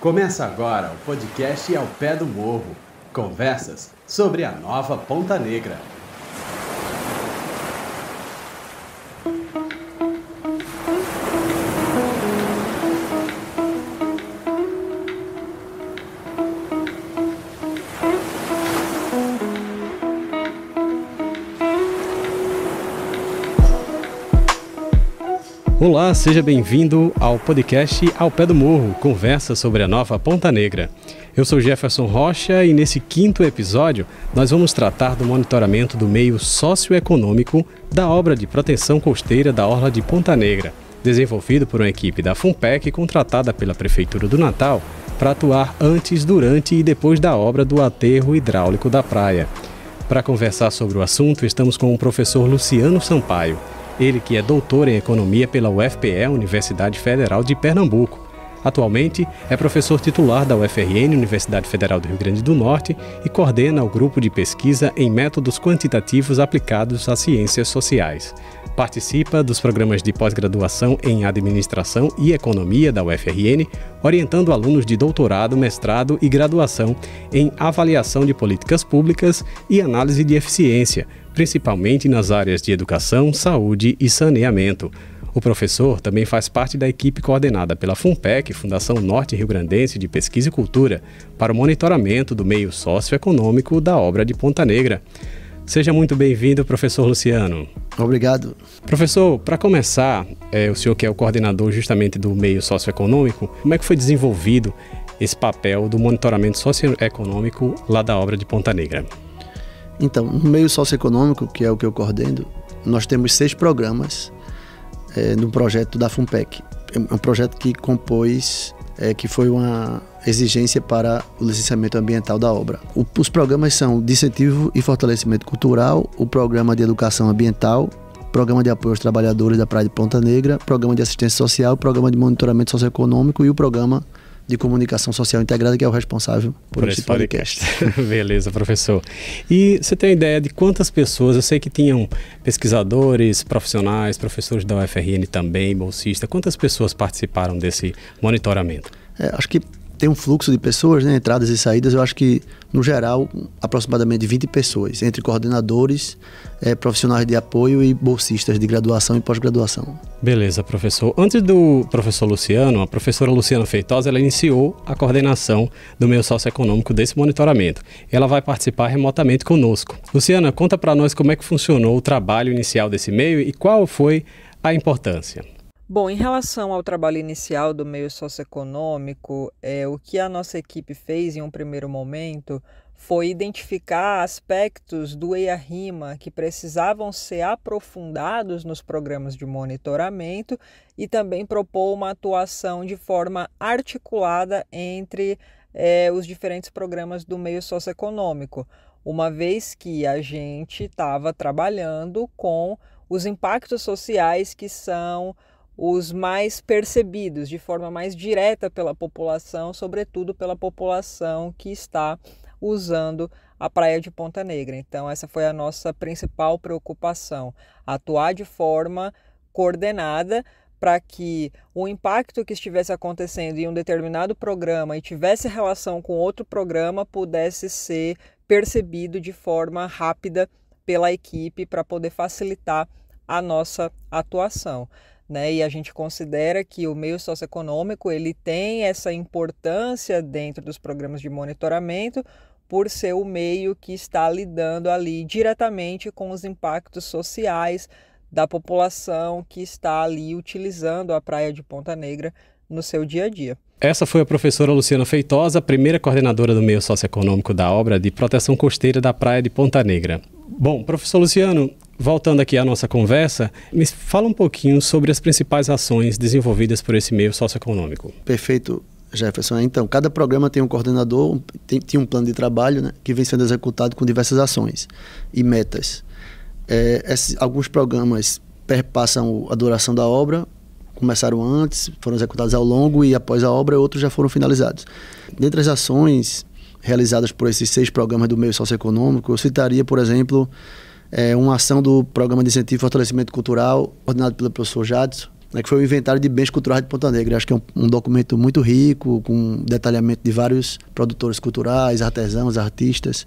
Começa agora o podcast Ao Pé do Morro. Conversas sobre a nova Ponta Negra. Olá, seja bem-vindo ao podcast Ao Pé do Morro, conversa sobre a nova Ponta Negra. Eu sou Jefferson Rocha e nesse 5º episódio nós vamos tratar do monitoramento do meio socioeconômico da obra de proteção costeira da Orla de Ponta Negra, desenvolvido por uma equipe da FUNPEC contratada pela Prefeitura do Natal para atuar antes, durante e depois da obra do aterro hidráulico da praia. Para conversar sobre o assunto, estamos com o professor Luciano Sampaio. Ele que é doutor em Economia pela UFPE, Universidade Federal de Pernambuco. Atualmente é professor titular da UFRN, Universidade Federal do Rio Grande do Norte, e coordena o grupo de pesquisa em métodos quantitativos aplicados às ciências sociais. Participa dos programas de pós-graduação em Administração e Economia da UFRN, orientando alunos de doutorado, mestrado e graduação em avaliação de políticas públicas e análise de eficiência, principalmente nas áreas de educação, saúde e saneamento. O professor também faz parte da equipe coordenada pela FUNPEC, Fundação Norte Rio Grandense de Pesquisa e Cultura, para o monitoramento do meio socioeconômico da obra de Ponta Negra. Seja muito bem-vindo, professor Luciano. Obrigado. Professor, para começar, o senhor que é o coordenador justamente do meio socioeconômico, como é que foi desenvolvido esse papel do monitoramento socioeconômico lá da obra de Ponta Negra? Então, no meio socioeconômico, que é o que eu coordeno, nós temos 6 programas no projeto da FUNPEC. É um projeto que compôs, que foi uma exigência para o licenciamento ambiental da obra. Os programas são de incentivo e fortalecimento cultural, o programa de educação ambiental, programa de apoio aos trabalhadores da Praia de Ponta Negra, programa de assistência social, programa de monitoramento socioeconômico e o programa de comunicação social integrada, que é o responsável por esse podcast. Beleza, professor. E você tem ideia de quantas pessoas, eu sei que tinham pesquisadores, profissionais, professores da UFRN também, bolsistas, quantas pessoas participaram desse monitoramento? Acho que tem um fluxo de pessoas, né, entradas e saídas, eu acho que, no geral, aproximadamente 20 pessoas, entre coordenadores, profissionais de apoio e bolsistas de graduação e pós-graduação. Beleza, professor. Antes do professor Luciano, a professora Luciana Feitosa, ela iniciou a coordenação do meio socioeconômico desse monitoramento. Ela vai participar remotamente conosco. Luciana, conta para nós como é que funcionou o trabalho inicial desse meio e qual foi a importância. Bom, em relação ao trabalho inicial do meio socioeconômico, o que a nossa equipe fez em um primeiro momento foi identificar aspectos do EIA-RIMA que precisavam ser aprofundados nos programas de monitoramento e também propor uma atuação de forma articulada entre os diferentes programas do meio socioeconômico, uma vez que a gente estava trabalhando com os impactos sociais que são os mais percebidos de forma mais direta pela população, sobretudo pela população que está usando a Praia de Ponta Negra. Então, essa foi a nossa principal preocupação, atuar de forma coordenada para que o impacto que estivesse acontecendo em um determinado programa e tivesse relação com outro programa pudesse ser percebido de forma rápida pela equipe para poder facilitar a nossa atuação. E a gente considera que o meio socioeconômico ele tem essa importância dentro dos programas de monitoramento por ser o meio que está lidando ali diretamente com os impactos sociais da população que está ali utilizando a Praia de Ponta Negra no seu dia a dia. Essa foi a professora Luciana Feitosa, primeira coordenadora do meio socioeconômico da obra de proteção costeira da Praia de Ponta Negra. Bom, professor Luciano, voltando aqui à nossa conversa, me fala um pouquinho sobre as principais ações desenvolvidas por esse meio socioeconômico. Perfeito, Jefferson. Então, cada programa tem um coordenador, tem um plano de trabalho, né, que vem sendo executado com diversas ações e metas. Alguns programas perpassam a duração da obra, começaram antes, foram executados ao longo e após a obra, outros já foram finalizados. Dentre as ações realizadas por esses 6 programas do meio socioeconômico, eu citaria, por exemplo, uma ação do Programa de Incentivo e Fortalecimento Cultural, coordenado pelo professor Jadson, né, que foi o Inventário de Bens Culturais de Ponta Negra. Acho que é um documento muito rico, com detalhamento de vários produtores culturais, artesãos, artistas,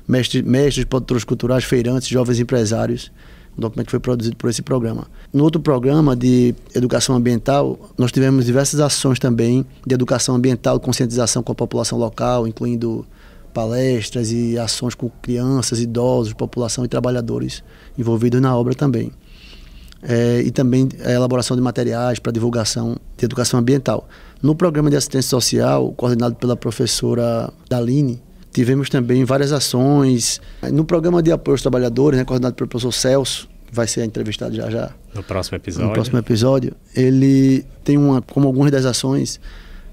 mestres, produtores culturais, feirantes, jovens empresários. Um documento que foi produzido por esse programa. No outro programa de educação ambiental, nós tivemos diversas ações também de educação ambiental, conscientização com a população local, incluindo palestras e ações com crianças, idosos, população e trabalhadores envolvidos na obra também. E também a elaboração de materiais para divulgação de educação ambiental. No programa de assistência social, coordenado pela professora Daline, tivemos também várias ações. No programa de apoio aos trabalhadores, né, coordenado pelo professor Celso, que vai ser entrevistado já. No próximo episódio. No próximo episódio, ele tem como algumas das ações,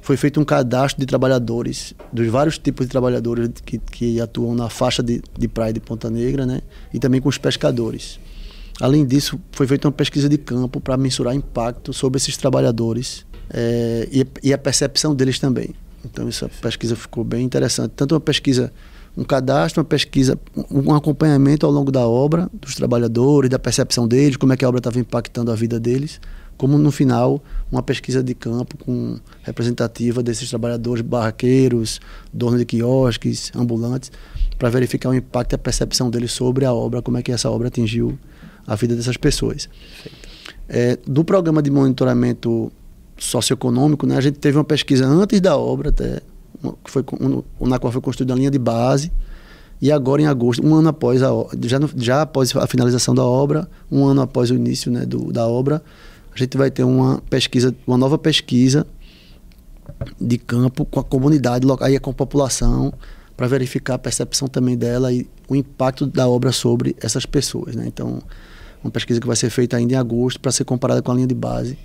foi feito um cadastro de trabalhadores, dos vários tipos de trabalhadores que atuam na faixa de praia de Ponta Negra, né, e também com os pescadores. Além disso, foi feita uma pesquisa de campo para mensurar impacto sobre esses trabalhadores e a percepção deles também. Então, essa pesquisa ficou bem interessante. Tanto uma pesquisa, um cadastro, uma pesquisa, um acompanhamento ao longo da obra, dos trabalhadores, da percepção deles, como é que a obra estava impactando a vida deles, como no final, uma pesquisa de campo representativa desses trabalhadores, barraqueiros, donos de quiosques, ambulantes, para verificar o impacto e a percepção deles sobre a obra, como é que essa obra atingiu a vida dessas pessoas. Do programa de monitoramento socioeconômico, né, a gente teve uma pesquisa antes da obra, até, na qual foi construída a linha de base, e agora em agosto, um ano após já após a finalização da obra, um ano após o início, né, da obra, a gente vai ter uma nova pesquisa de campo com a comunidade local e com a população, para verificar a percepção também dela e o impacto da obra sobre essas pessoas, né? Então, uma pesquisa que vai ser feita ainda em agosto para ser comparada com a linha de base,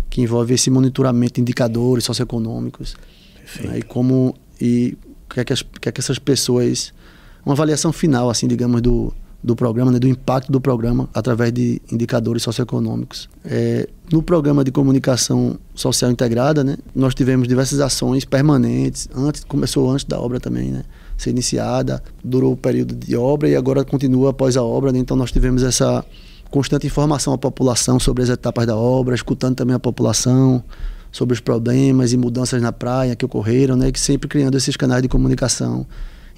que envolve esse monitoramento de indicadores socioeconômicos, né? E o que é que essas pessoas... Uma avaliação final, assim, digamos, do programa, né? Do impacto do programa através de indicadores socioeconômicos. No programa de comunicação social integrada, né, nós tivemos diversas ações permanentes, começou antes da obra também, né, ser iniciada, durou o período de obra e agora continua após a obra, né, então nós tivemos essa constante informação à população sobre as etapas da obra, escutando também a população sobre os problemas e mudanças na praia que ocorreram, né, que sempre criando esses canais de comunicação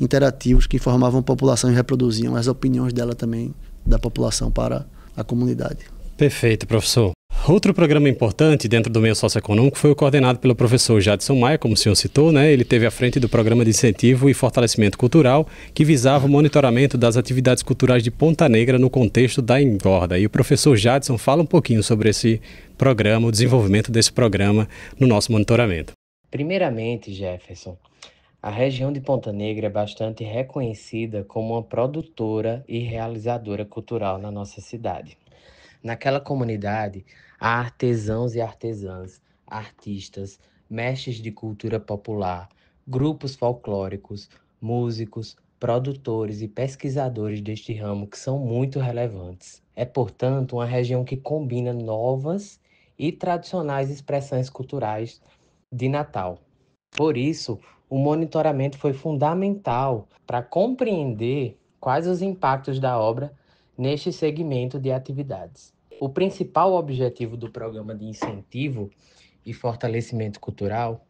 interativos que informavam a população e reproduziam as opiniões dela também, da população para a comunidade. Perfeito, professor. Outro programa importante dentro do meio socioeconômico foi o coordenado pelo professor Jadson Maia, como o senhor citou, né? Ele esteve à frente do programa de incentivo e fortalecimento cultural, que visava o monitoramento das atividades culturais de Ponta Negra no contexto da engorda. E o professor Jadson fala um pouquinho sobre esse programa, o desenvolvimento desse programa no nosso monitoramento. Primeiramente, Jefferson, a região de Ponta Negra é bastante reconhecida como uma produtora e realizadora cultural na nossa cidade. Naquela comunidade, há artesãos e artesãs, artistas, mestres de cultura popular, grupos folclóricos, músicos, produtores e pesquisadores deste ramo que são muito relevantes. É, portanto, uma região que combina novas e tradicionais expressões culturais de Natal. Por isso, o monitoramento foi fundamental para compreender quais os impactos da obra neste segmento de atividades. O principal objetivo do programa de incentivo e fortalecimento cultural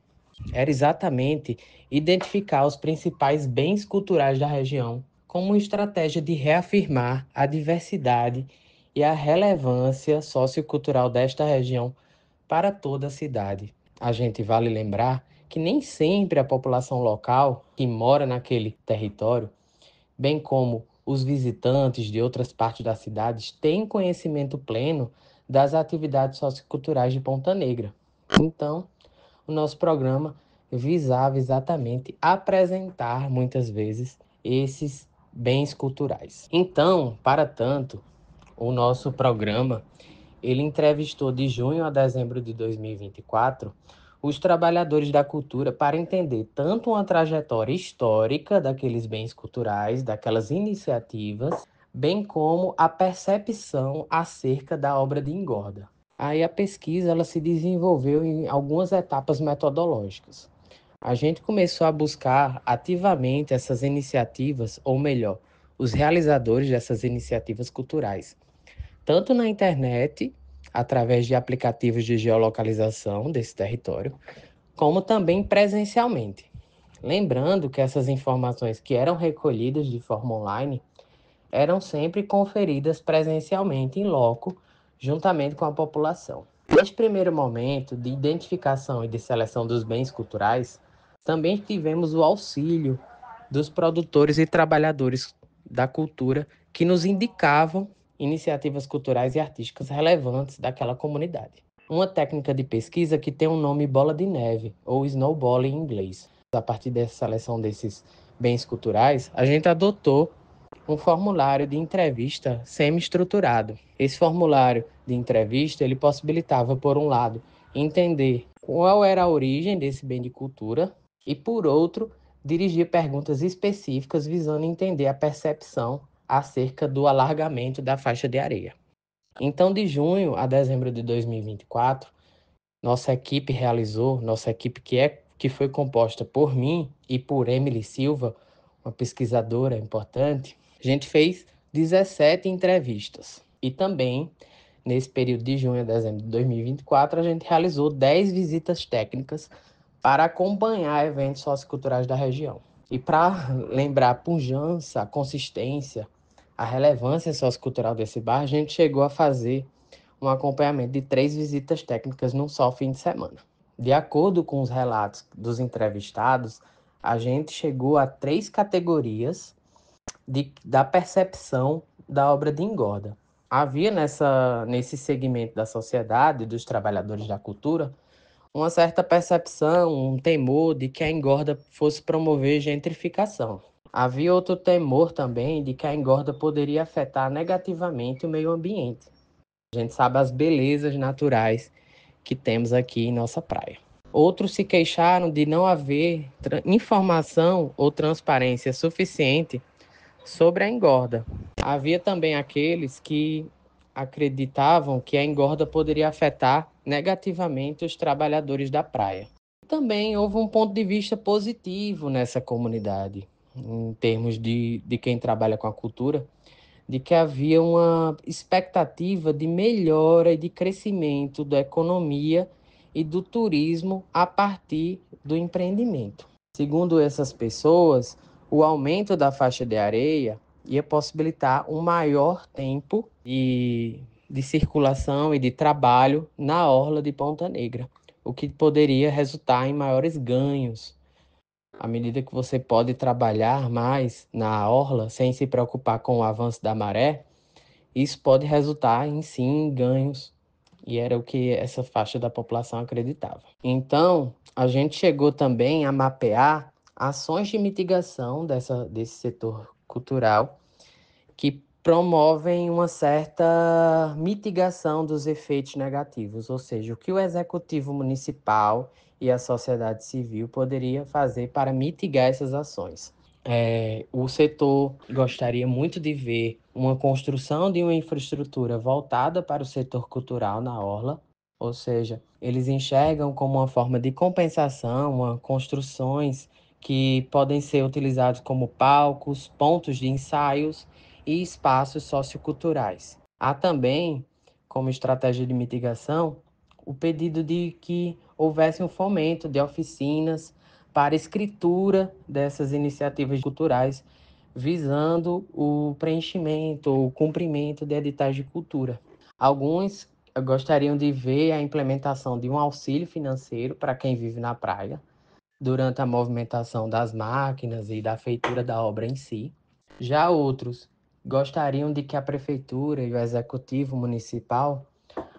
era exatamente identificar os principais bens culturais da região como uma estratégia de reafirmar a diversidade e a relevância sociocultural desta região para toda a cidade. A gente vale lembrar que nem sempre a população local que mora naquele território, bem como os visitantes de outras partes da cidade, têm conhecimento pleno das atividades socioculturais de Ponta Negra. Então, o nosso programa visava exatamente apresentar, muitas vezes, esses bens culturais. Então, para tanto, o nosso programa ele entrevistou de junho a dezembro de 2024 os trabalhadores da cultura para entender tanto uma trajetória histórica daqueles bens culturais, daquelas iniciativas, bem como a percepção acerca da obra de engorda. Aí a pesquisa ela se desenvolveu em algumas etapas metodológicas. A gente começou a buscar ativamente essas iniciativas, ou melhor, os realizadores dessas iniciativas culturais, tanto na internet, através de aplicativos de geolocalização desse território, como também presencialmente. Lembrando que essas informações que eram recolhidas de forma online eram sempre conferidas presencialmente em loco, juntamente com a população. Neste primeiro momento de identificação e de seleção dos bens culturais, também tivemos o auxílio dos produtores e trabalhadores da cultura que nos indicavam iniciativas culturais e artísticas relevantes daquela comunidade. Uma técnica de pesquisa que tem o nome bola de neve, ou snowball em inglês. A partir dessa seleção desses bens culturais, a gente adotou um formulário de entrevista semi-estruturado. Esse formulário de entrevista, ele possibilitava, por um lado, entender qual era a origem desse bem de cultura e, por outro, dirigir perguntas específicas visando entender a percepção acerca do alargamento da faixa de areia. Então, de junho a dezembro de 2024, nossa equipe que foi composta por mim e por Emily Silva, uma pesquisadora importante, a gente fez 17 entrevistas. E também, nesse período de junho a dezembro de 2024, a gente realizou 10 visitas técnicas para acompanhar eventos socioculturais da região. E para lembrar a pujança, a consistência, a relevância sociocultural desse bar, a gente chegou a fazer um acompanhamento de 3 visitas técnicas num só fim de semana. De acordo com os relatos dos entrevistados, a gente chegou a 3 categorias da percepção da obra de engorda. Havia nesse segmento da sociedade, dos trabalhadores da cultura, uma certa percepção, um temor de que a engorda fosse promover gentrificação. Havia outro temor também de que a engorda poderia afetar negativamente o meio ambiente. A gente sabe as belezas naturais que temos aqui em nossa praia. Outros se queixaram de não haver informação ou transparência suficiente sobre a engorda. Havia também aqueles que acreditavam que a engorda poderia afetar negativamente os trabalhadores da praia. Também houve um ponto de vista positivo nessa comunidade, em termos de quem trabalha com a cultura, de que havia uma expectativa de melhora e de crescimento da economia e do turismo a partir do empreendimento. Segundo essas pessoas, o aumento da faixa de areia ia possibilitar um maior tempo de circulação e de trabalho na orla de Ponta Negra, o que poderia resultar em maiores ganhos. À medida que você pode trabalhar mais na orla sem se preocupar com o avanço da maré, isso pode resultar em sim ganhos. E era o que essa faixa da população acreditava. Então, a gente chegou também a mapear ações de mitigação desse setor cultural que promovem uma certa mitigação dos efeitos negativos, ou seja, o que o executivo municipal e a sociedade civil poderia fazer para mitigar essas ações. O setor gostaria muito de ver uma construção de uma infraestrutura voltada para o setor cultural na orla, ou seja, eles enxergam como uma forma de compensação, construções que podem ser utilizados como palcos, pontos de ensaios e espaços socioculturais. Há também, como estratégia de mitigação, o pedido de que houvesse um fomento de oficinas para a escritura dessas iniciativas culturais, visando o preenchimento ou o cumprimento de editais de cultura. Alguns gostariam de ver a implementação de um auxílio financeiro para quem vive na praia, durante a movimentação das máquinas e da feitura da obra em si. Já outros gostariam de que a prefeitura e o executivo municipal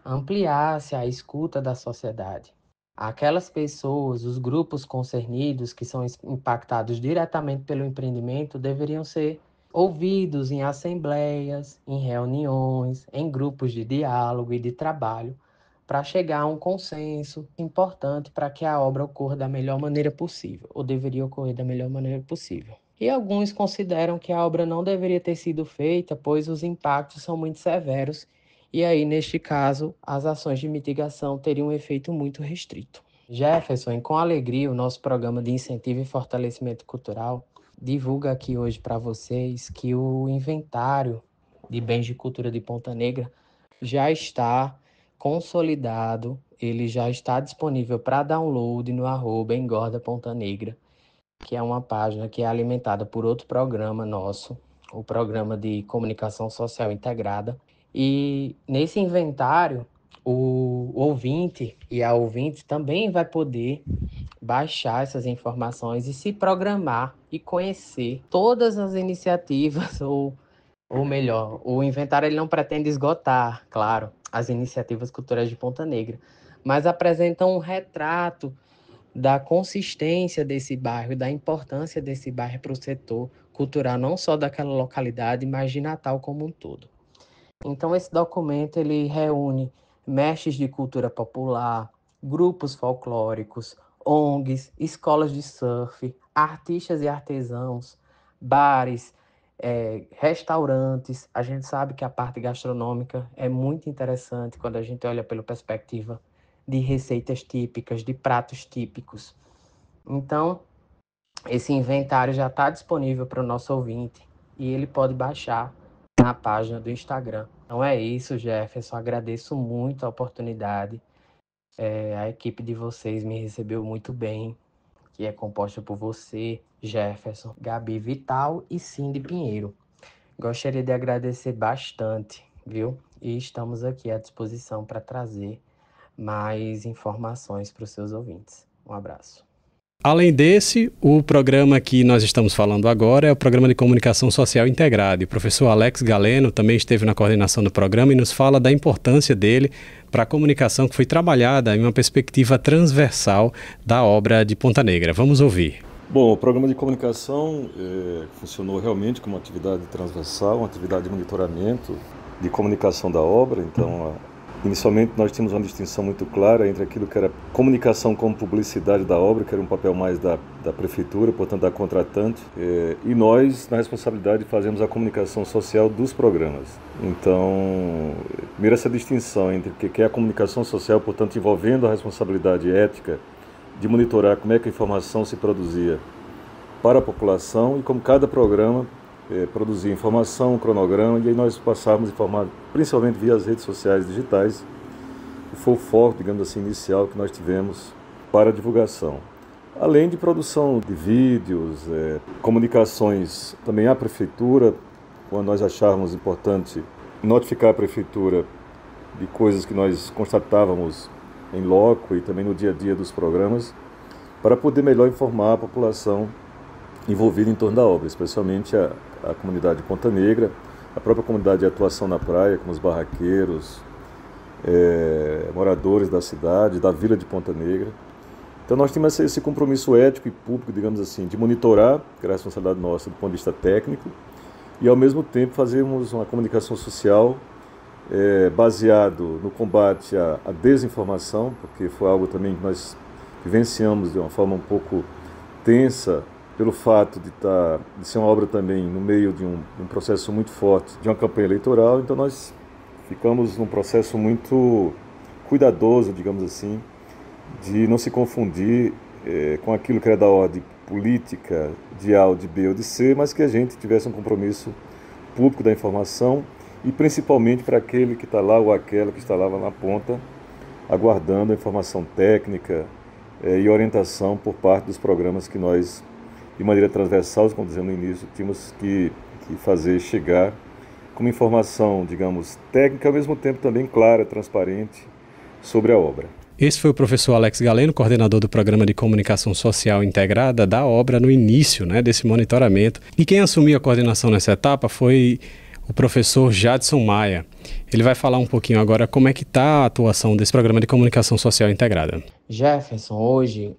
ampliasse a escuta da sociedade. Aquelas pessoas, os grupos concernidos que são impactados diretamente pelo empreendimento deveriam ser ouvidos em assembleias, em reuniões, em grupos de diálogo e de trabalho, para chegar a um consenso importante para que a obra ocorra da melhor maneira possível, ou deveria ocorrer da melhor maneira possível. E alguns consideram que a obra não deveria ter sido feita, pois os impactos são muito severos, e aí, neste caso, as ações de mitigação teriam um efeito muito restrito. Jefferson, e com alegria, o nosso programa de incentivo e fortalecimento cultural divulga aqui hoje para vocês que o inventário de bens de cultura de Ponta Negra já está consolidado, ele já está disponível para download no @engorda Ponta Negra, que é uma página que é alimentada por outro programa nosso, o programa de comunicação social integrada. E nesse inventário, o ouvinte e a ouvinte também vai poder baixar essas informações e se programar e conhecer todas as iniciativas, ou melhor, o inventário ele não pretende esgotar, claro, as iniciativas culturais de Ponta Negra, mas apresenta um retrato da consistência desse bairro e da importância desse bairro para o setor cultural, não só daquela localidade, mas de Natal como um todo. Então, esse documento ele reúne mestres de cultura popular, grupos folclóricos, ONGs, escolas de surf, artistas e artesãos, bares, restaurantes. A gente sabe que a parte gastronômica é muito interessante quando a gente olha pela perspectiva de receitas típicas, de pratos típicos. Então, esse inventário já está disponível para o nosso ouvinte e ele pode baixar na página do Instagram. Então é isso, Jefferson. Agradeço muito a oportunidade. A equipe de vocês me recebeu muito bem, que é composta por você, Jefferson, Gabi Vital e Cindy Pinheiro. Gostaria de agradecer bastante, viu? E estamos aqui à disposição para trazer mais informações para os seus ouvintes. Um abraço. Além desse, o programa que nós estamos falando agora é o Programa de Comunicação Social Integrado. E o professor Alex Galeno também esteve na coordenação do programa e nos fala da importância dele para a comunicação que foi trabalhada em uma perspectiva transversal da obra de Ponta Negra. Vamos ouvir. Bom, o programa de comunicação funcionou realmente como uma atividade transversal, uma atividade de monitoramento de comunicação da obra. Então, inicialmente nós tínhamos uma distinção muito clara entre aquilo que era comunicação como publicidade da obra, que era um papel mais da prefeitura, portanto da contratante, e nós, na responsabilidade, fazemos a comunicação social dos programas. Então, primeiro essa distinção entre o que é a comunicação social, portanto envolvendo a responsabilidade ética de monitorar como é que a informação se produzia para a população e como cada programa produzir informação, um cronograma, e aí nós passávamos a informar, principalmente via as redes sociais digitais, que foi o foco, digamos assim, inicial que nós tivemos para a divulgação. Além de produção de vídeos, comunicações também à prefeitura, quando nós achávamos importante notificar a prefeitura de coisas que nós constatávamos em loco e também no dia a dia dos programas, para poder melhor informar a população envolvida em torno da obra, especialmente a comunidade de Ponta Negra, a própria comunidade de atuação na praia, como os barraqueiros, moradores da cidade, da vila de Ponta Negra. Então nós tínhamos esse compromisso ético e público, digamos assim, de monitorar, que era a responsabilidade nossa do ponto de vista técnico, e ao mesmo tempo fazermos uma comunicação social baseado no combate à desinformação, porque foi algo também que nós vivenciamos de uma forma um pouco tensa, pelo fato de ser uma obra também no meio de um processo muito forte de uma campanha eleitoral. Então nós ficamos num processo muito cuidadoso, digamos assim, de não se confundir com aquilo que era da ordem política, de A ou de B ou de C, mas que a gente tivesse um compromisso público da informação e principalmente para aquele que está lá ou aquela que está lá na ponta, aguardando a informação técnica e orientação por parte dos programas que nós, de maneira transversal, como dizendo no início, tínhamos que fazer chegar com uma informação, digamos, técnica, ao mesmo tempo também clara, transparente, sobre a obra. Esse foi o professor Alex Galeno, coordenador do Programa de Comunicação Social Integrada da obra no início, desse monitoramento. E quem assumiu a coordenação nessa etapa foi o professor Jadson Maia. Ele vai falar um pouquinho agora como é que está a atuação desse Programa de Comunicação Social Integrada. Jefferson, hoje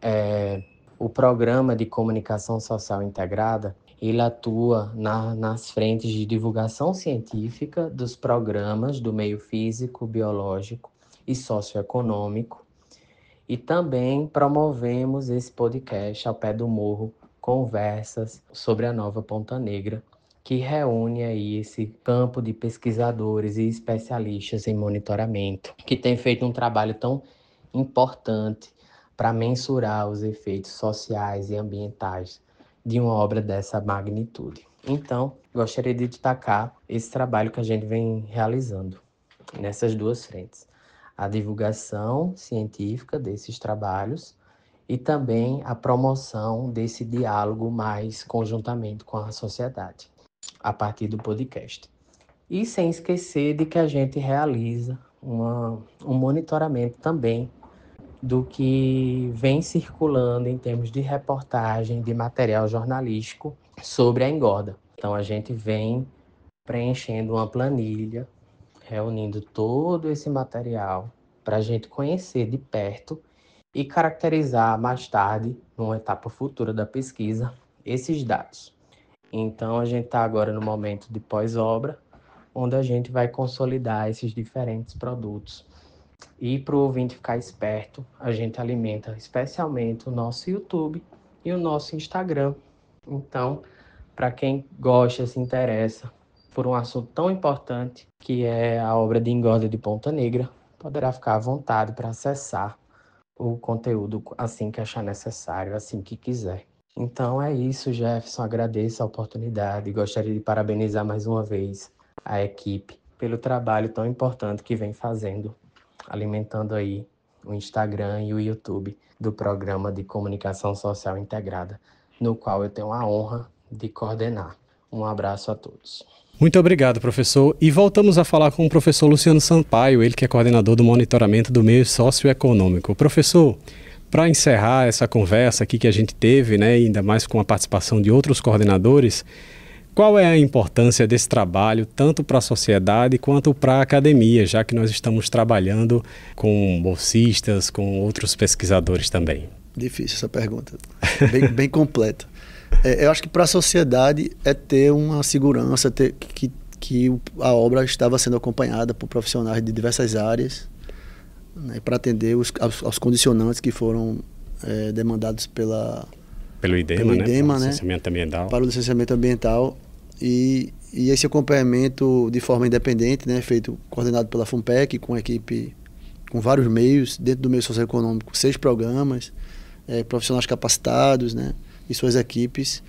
o Programa de Comunicação Social Integrada, ele atua nas frentes de divulgação científica dos programas do meio físico, biológico e socioeconômico, e também promovemos esse podcast Ao Pé do Morro, conversas sobre a nova Ponta Negra, que reúne aí esse campo de pesquisadores e especialistas em monitoramento, que tem feito um trabalho tão importante para mensurar os efeitos sociais e ambientais de uma obra dessa magnitude. Então, gostaria de destacar esse trabalho que a gente vem realizando nessas duas frentes. a divulgação científica desses trabalhos e também a promoção desse diálogo mais conjuntamente com a sociedade, a partir do podcast. E sem esquecer de que a gente realiza um monitoramento também do que vem circulando em termos de reportagem, de material jornalístico sobre a engorda. Então a gente vem preenchendo uma planilha, reunindo todo esse material para a gente conhecer de perto e caracterizar mais tarde, numa etapa futura da pesquisa, esses dados. Então a gente está agora no momento de pós-obra, onde a gente vai consolidar esses diferentes produtos. E para o ouvinte ficar esperto, a gente alimenta especialmente o nosso YouTube e o nosso Instagram. Então, para quem gosta, se interessa por um assunto tão importante, que é a obra de engorda de Ponta Negra, poderá ficar à vontade para acessar o conteúdo assim que achar necessário, assim que quiser. Então é isso, Jefferson. Agradeço a oportunidade e gostaria de parabenizar mais uma vez a equipe pelo trabalho tão importante que vem fazendo, alimentando aí o Instagram e o YouTube do Programa de Comunicação Social Integrada, no qual eu tenho a honra de coordenar. Um abraço a todos. Muito obrigado, professor. E voltamos a falar com o professor Luciano Sampaio, ele que é coordenador do monitoramento do meio socioeconômico. Professor, para encerrar essa conversa aqui que a gente teve, né, ainda mais com a participação de outros coordenadores, qual é a importância desse trabalho, tanto para a sociedade quanto para a academia, já que nós estamos trabalhando com bolsistas, com outros pesquisadores também? Difícil essa pergunta, bem completa. Eu acho que para a sociedade é ter uma segurança, que a obra estava sendo acompanhada por profissionais de diversas áreas, né, para atender aos condicionantes que foram demandados pelo IDEMA, né, para o licenciamento ambiental. E esse acompanhamento de forma independente, né, feito, coordenado pela FUNPEC, com equipe, com vários meios, dentro do meio socioeconômico, 6 programas, profissionais capacitados, né, e suas equipes.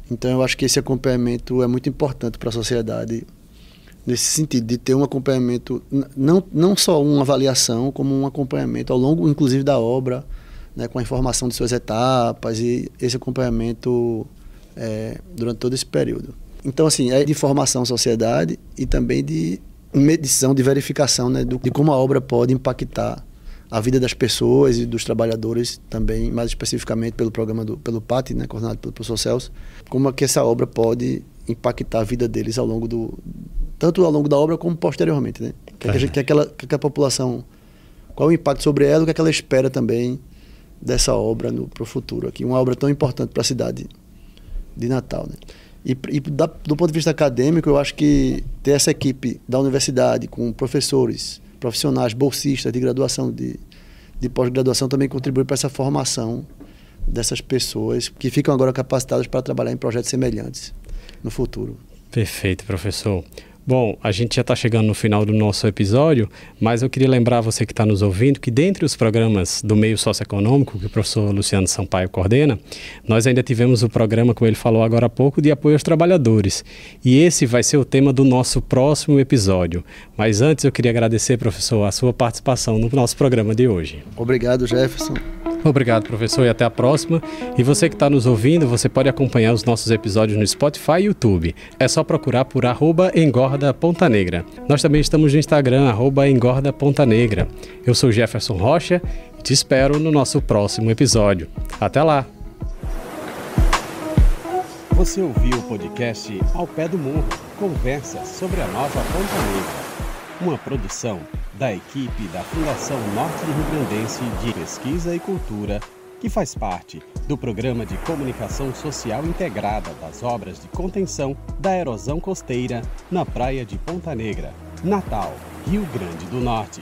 Então eu acho que esse acompanhamento é muito importante para a sociedade, nesse sentido, de ter um acompanhamento, não só uma avaliação, como um acompanhamento ao longo, inclusive, da obra, né, com a informação de suas etapas e esse acompanhamento durante todo esse período. Então, assim, é de formação à sociedade e também de medição, de verificação, né, de como a obra pode impactar a vida das pessoas e dos trabalhadores também, mais especificamente pelo programa pelo PAT, né, coordenado pelo professor Celso, como é que essa obra pode impactar a vida deles tanto ao longo da obra como posteriormente, né? Que a população, qual é o impacto sobre ela, o que é que ela espera também dessa obra para o futuro aqui, uma obra tão importante para a cidade de Natal, né? E do ponto de vista acadêmico, eu acho que ter essa equipe da universidade com professores, profissionais, bolsistas de graduação, de pós-graduação, também contribui para essa formação dessas pessoas que ficam agora capacitadas para trabalhar em projetos semelhantes no futuro. Perfeito, professor. Bom, a gente já está chegando no final do nosso episódio, mas eu queria lembrar você que está nos ouvindo que dentre os programas do meio socioeconômico que o professor Luciano Sampaio coordena, nós ainda tivemos o programa, como ele falou agora há pouco, de apoio aos trabalhadores. E esse vai ser o tema do nosso próximo episódio. Mas antes eu queria agradecer, professor, a sua participação no nosso programa de hoje. Obrigado, Jefferson. Obrigado, professor, e até a próxima. E você que está nos ouvindo, você pode acompanhar os nossos episódios no Spotify e YouTube. É só procurar por @engorda_pontanegra. Nós também estamos no Instagram, @engorda_pontanegra. Eu sou Jefferson Rocha e te espero no nosso próximo episódio. Até lá! Você ouviu o podcast Ao Pé do Morro, conversa sobre a nova Ponta Negra. Uma produção da equipe da Fundação Norte Rio Grandense de Pesquisa e Cultura, que faz parte do Programa de Comunicação Social Integrada das obras de contenção da erosão costeira na praia de Ponta Negra, Natal, Rio Grande do Norte.